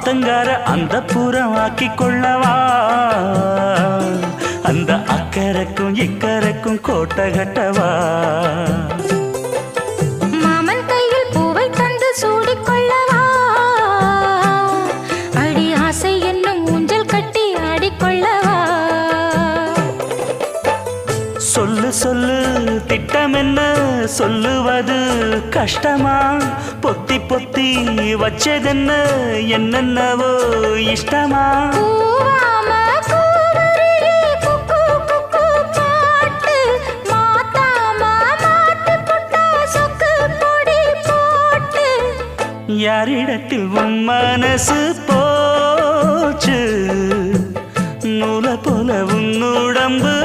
ஆத்தங்கார அந்த புறம் ஆக்கி கொள்ளவா அந்த அக்கறைக்கும் இக்கரைக்கும் கோட்டை கட்டவா மாமன் கையில் பூவை தந்து சூடிக்கொள்ளவா அடி ஆசை என்னும் ஊஞ்சல் கட்டி ஆடிக்கொள்ளவா சொல்லு சொல்லு திட்டம் என்ன சொல்லுவது கஷ்டமா பொத்தி பொத்தி வச்சதென்ன என்னென்னவோ இஷ்டமா யாரிடத்தில் உன் மனசு போச்சு நூலை போல உன் உடம்பு